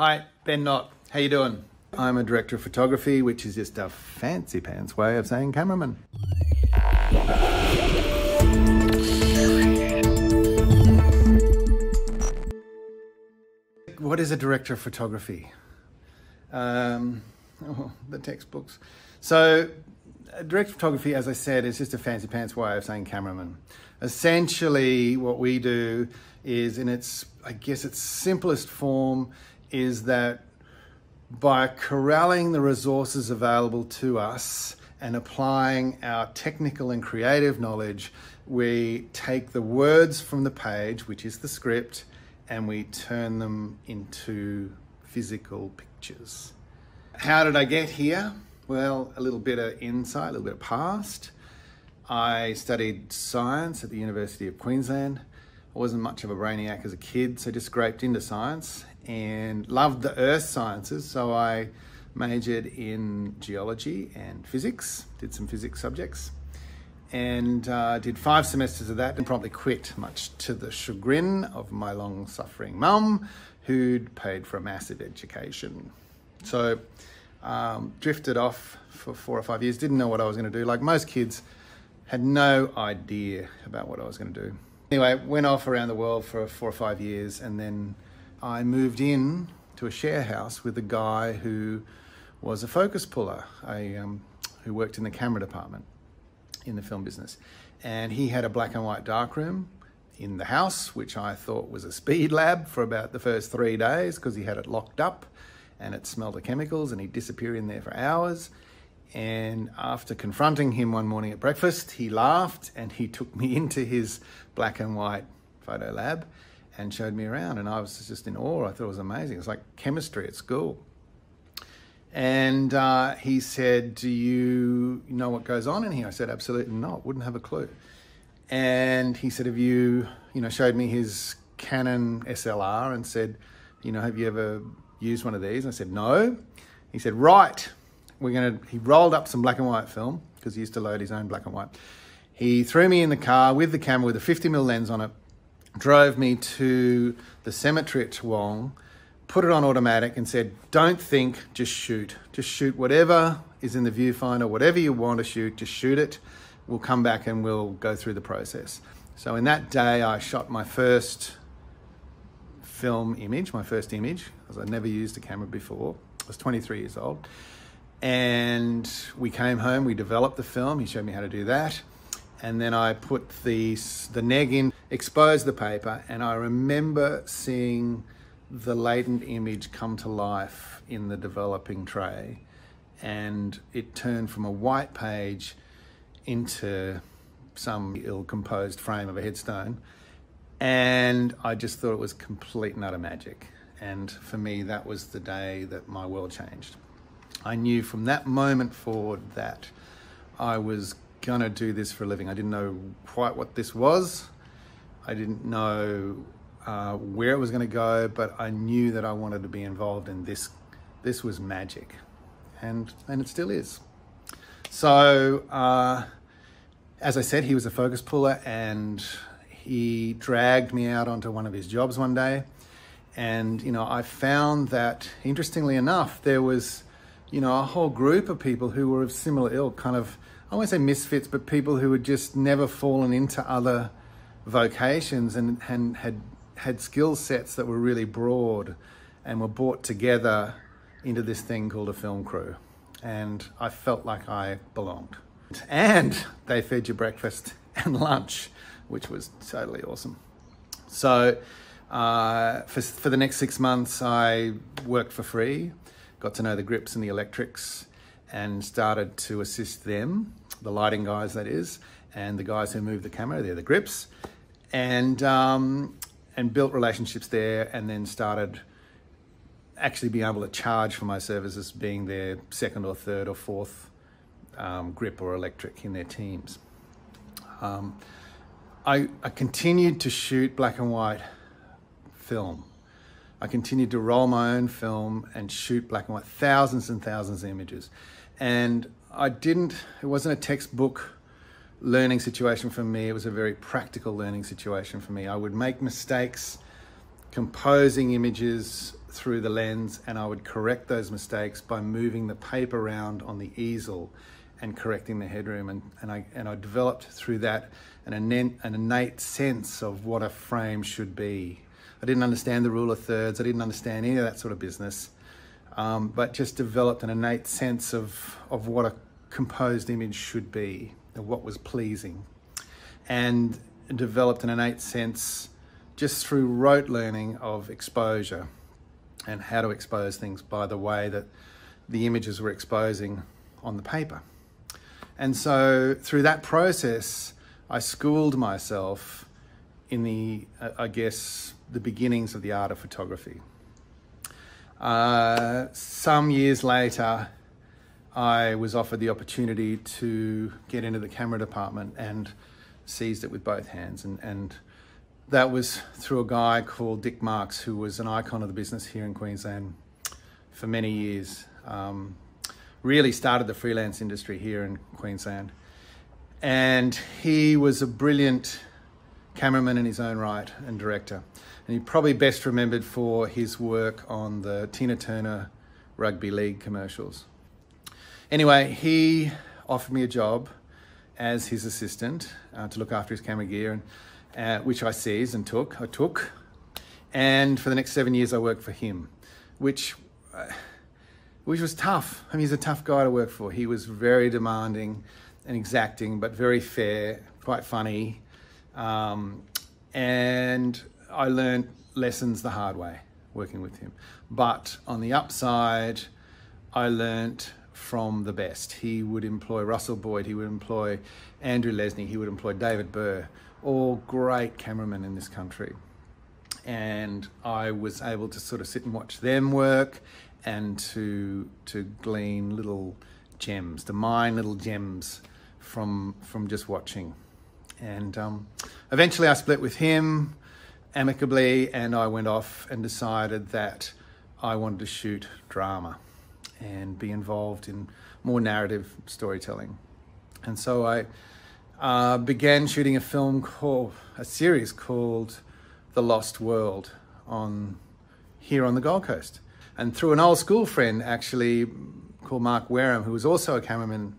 Hi, Ben Nott. How you doing? I'm a director of photography, which is just a fancy pants way of saying cameraman. What is a director of photography? The textbooks. So, a director of photography, as I said, is just a fancy pants way of saying cameraman. Essentially, what we do is, in its simplest form, is that by corralling the resources available to us and applying our technical and creative knowledge, we take the words from the page, which is the script, and we turn them into physical pictures. How did I get here? Well, a little bit of insight, a little bit of past. I studied science at the University of Queensland. I wasn't much of a brainiac as a kid, so just scraped into science and loved the earth sciences. So I majored in geology and physics, did some physics subjects, and did 5 semesters of that and promptly quit, much to the chagrin of my long-suffering mum, who'd paid for a massive education. So drifted off for 4 or 5 years, didn't know what I was going to do. Like most kids, had no idea about what I was going to do. Anyway, went off around the world for 4 or 5 years, and then I moved in to a share house with a guy who was a focus puller, who worked in the camera department in the film business. And he had a black and white darkroom in the house, which I thought was a speed lab for about the first 3 days, because he had it locked up and it smelled of chemicals, and he'd disappear in there for hours. And after confronting him one morning at breakfast, he laughed and he took me into his black and white photo lab and showed me around, and I was just in awe. I thought it was amazing. It was like chemistry at school. And he said, "Do you know what goes on in here?" I said, "Absolutely not, wouldn't have a clue." And he said, "Have you showed me his Canon SLR and said, have you ever used one of these?" I said, "No." He said, "Right, he rolled up some black and white film, because he used to load his own black and white. He threw me in the car with the camera with a 50mm lens on it, drove me to the cemetery at Toowong, put it on automatic and said, 'Don't think, just shoot. Just shoot whatever is in the viewfinder, whatever you want to shoot, just shoot it. We'll come back and we'll go through the process.'" So in that day, I shot my first film image, because I'd never used a camera before. I was 23 years old. And we came home, we developed the film. He showed me how to do that. And then I put the neg in, exposed the paper, and I remember seeing the latent image come to life in the developing tray. And it turned from a white page into some ill-composed frame of a headstone. And I just thought it was complete and utter magic. And for me, that was the day that my world changed. I knew from that moment forward that I was gonna do this for a living. I didn't know quite what this was. I didn't know where it was gonna go, but I knew that I wanted to be involved in this. This was magic, and it still is. So, as I said, he was a focus puller, and he dragged me out onto one of his jobs one day. And, I found that, interestingly enough, there was a whole group of people who were of similar ilk, kind of, I won't say misfits, but people who had just never fallen into other vocations and had skill sets that were really broad and were brought together into this thing called a film crew. And I felt like I belonged. And they fed you breakfast and lunch, which was totally awesome. So for the next 6 months, I worked for free, got to know the grips and the electrics, and started to assist them, the lighting guys that is, and the guys who move the camera, they're the grips, and built relationships there, and then started actually being able to charge for my services, being their second or third or fourth grip or electric in their teams. I continued to shoot black and white film. I continued to roll my own film and shoot black and white, thousands and thousands of images. And it wasn't a textbook learning situation for me. It was a very practical learning situation for me. I would make mistakes composing images through the lens, and I would correct those mistakes by moving the paper around on the easel and correcting the headroom. And I developed through that an innate sense of what a frame should be. I didn't understand the rule of thirds. I didn't understand any of that sort of business, but just developed an innate sense of what a composed image should be, of what was pleasing, and developed an innate sense just through rote learning of exposure and how to expose things by the way that the images were exposing on the paper. And so through that process, I schooled myself in the, I guess, the beginnings of the art of photography. Some years later, I was offered the opportunity to get into the camera department and seized it with both hands. And that was through a guy called Dick Marks, who was an icon of the business here in Queensland for many years. Really started the freelance industry here in Queensland. And he was a brilliant cameraman in his own right and director. And he's probably best remembered for his work on the Tina Turner Rugby League commercials. Anyway, he offered me a job as his assistant to look after his camera gear, and which I seized and took. And for the next 7 years, I worked for him, which was tough. I mean, he's a tough guy to work for. He was very demanding and exacting, but very fair, quite funny. And I learned lessons the hard way working with him. But on the upside, I learnt from the best. He would employ Russell Boyd, he would employ Andrew Lesney, he would employ David Burr, all great cameramen in this country. And I was able to sort of sit and watch them work and to glean little gems, to mine little gems from just watching. And eventually I split with him amicably, and I went off and decided that I wanted to shoot drama and be involved in more narrative storytelling. And so I began shooting a series called The Lost World here on the Gold Coast. And through an old school friend actually called Mark Wareham, who was also a cameraman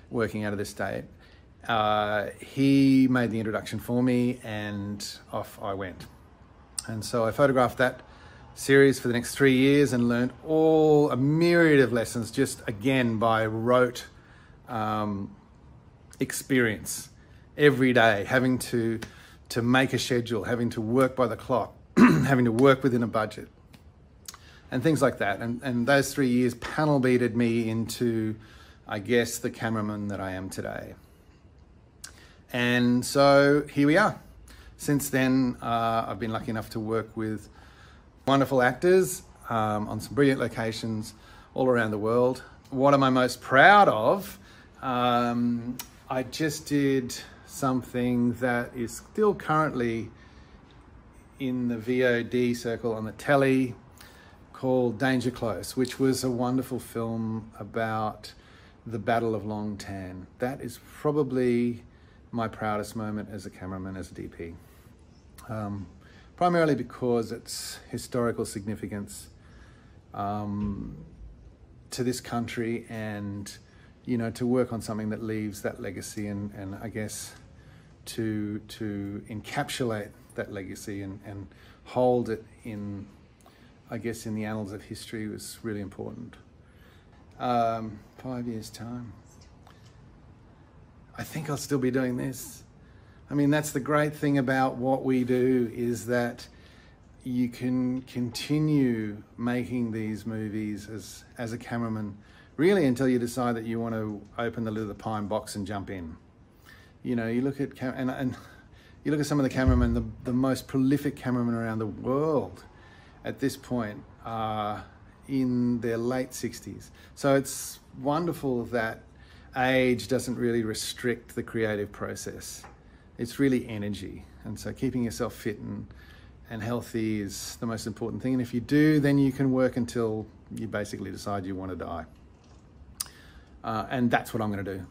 working out of this state, he made the introduction for me, and off I went. And so I photographed that series for the next 3 years and learned a myriad of lessons just again by rote experience every day, having to make a schedule, having to work by the clock, having to work within a budget and things like that. And those 3 years panel beated me into, I guess, the cameraman that I am today. And so here we are. Since then, I've been lucky enough to work with wonderful actors on some brilliant locations all around the world. What am I most proud of? I just did something that is still currently in the VOD circle on the telly called Danger Close, which was a wonderful film about the Battle of Long Tan. That is probably my proudest moment as a cameraman, as a DP. Primarily because it's historical significance to this country, and to work on something that leaves that legacy, and I guess to encapsulate that legacy and hold it in, I guess, in the annals of history was really important. 5 years' time, I think I'll still be doing this. I mean, that's the great thing about what we do, is that you can continue making these movies as a cameraman, really until you decide that you want to open the lid of the pine box and jump in. You look at and you look at some of the cameramen, the most prolific cameramen around the world at this point are in their late 60s. So it's wonderful that age doesn't really restrict the creative process. It's really energy. And so keeping yourself fit and healthy is the most important thing. And if you do, then you can work until you basically decide you want to die. And that's what I'm going to do.